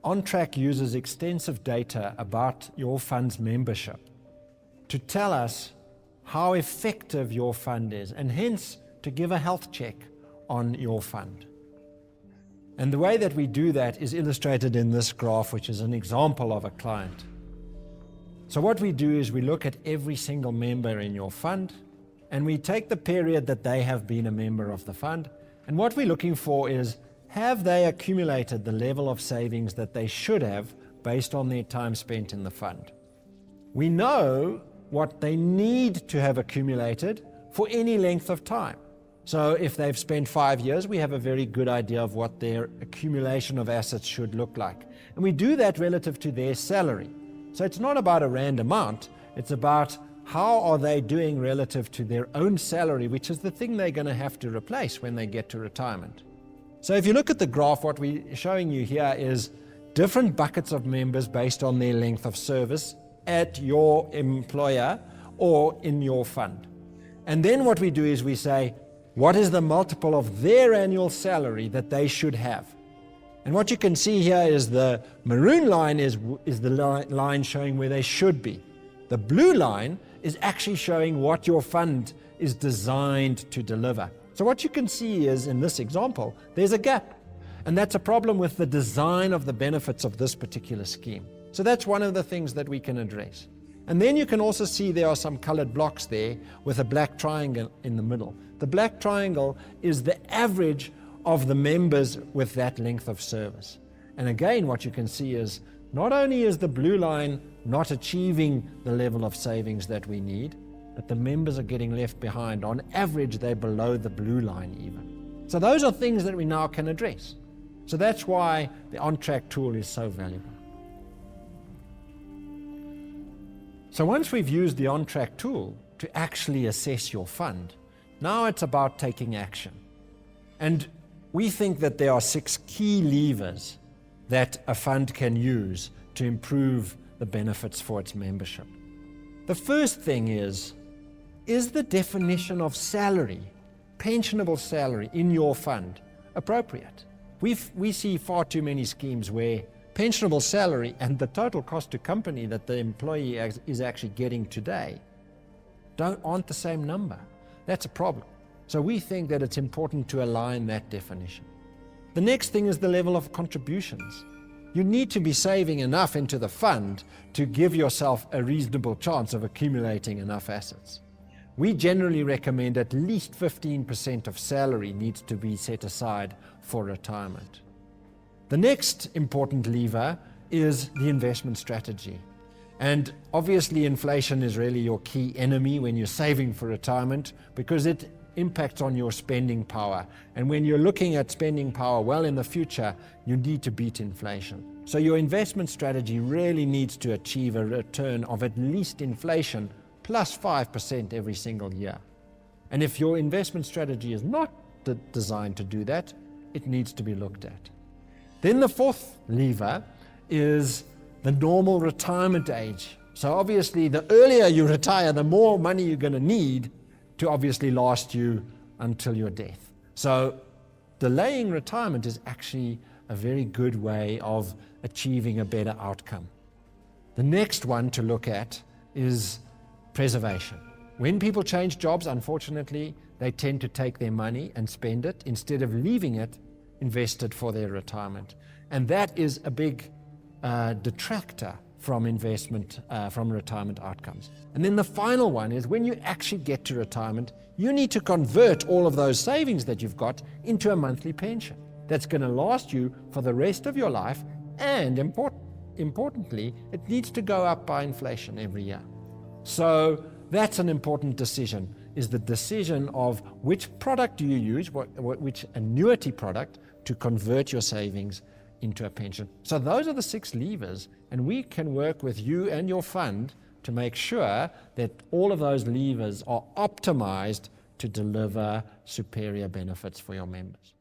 OnTrack uses extensive data about your fund's membership to tell us how effective your fund is, and hence to give a health check on your fund. And the way that we do that is illustrated in this graph, which is an example of a client. So what we do is we look at every single member in your fund, and we take the period that they have been a member of the fund, and what we're looking for is, have they accumulated the level of savings that they should have based on their time spent in the fund? We know what they need to have accumulated for any length of time. So if they've spent 5 years, we have a very good idea of what their accumulation of assets should look like. And we do that relative to their salary. So it's not about a random amount, it's about how are they doing relative to their own salary, which is the thing they're going to have to replace when they get to retirement. So if you look at the graph, what we're showing you here is different buckets of members based on their length of service at your employer or in your fund. And then what we do is we say, what is the multiple of their annual salary that they should have? And what you can see here is the maroon line is the line showing where they should be. The blue line is actually showing what your fund is designed to deliver. So what you can see is, in this example, there's a gap. And that's a problem with the design of the benefits of this particular scheme. So that's one of the things that we can address. And then you can also see there are some colored blocks there with a black triangle in the middle. The black triangle is the average of the members with that length of service. And again, what you can see is not only is the blue line not achieving the level of savings that we need, but the members are getting left behind. On average, they're below the blue line even. So those are things that we now can address. So that's why the OnTrack tool is so valuable. So once we've used the OnTrack tool to actually assess your fund, now it's about taking action. And we think that there are 6 key levers that a fund can use to improve the benefits for its membership. The first thing is the definition of salary, pensionable salary in your fund, appropriate? We see far too many schemes where pensionable salary and the total cost to company that the employee is actually getting today aren't the same number. That's a problem. So we think that it's important to align that definition. The next thing is the level of contributions. You need to be saving enough into the fund to give yourself a reasonable chance of accumulating enough assets. We generally recommend at least 15% of salary needs to be set aside for retirement. The next important lever is the investment strategy. And obviously inflation is really your key enemy when you're saving for retirement, because it impacts on your spending power. And when you're looking at spending power well in the future, you need to beat inflation. So your investment strategy really needs to achieve a return of at least inflation plus 5% every single year. And if your investment strategy is not designed to do that, it needs to be looked at. Then the fourth lever is the normal retirement age. So obviously the earlier you retire, the more money you're going to need to obviously last you until your death. So delaying retirement is actually a very good way of achieving a better outcome. The next one to look at is preservation. When people change jobs, unfortunately, they tend to take their money and spend it instead of leaving it invested for their retirement. And that is a big detractor from investment, from retirement outcomes. And then the final one is when you actually get to retirement, you need to convert all of those savings that you've got into a monthly pension that's going to last you for the rest of your life, and importantly, it needs to go up by inflation every year. So that's an important decision, is the decision of which product do you use, which annuity product, to convert your savings into a pension. So those are the 6 levers, and we can work with you and your fund to make sure that all of those levers are optimized to deliver superior benefits for your members.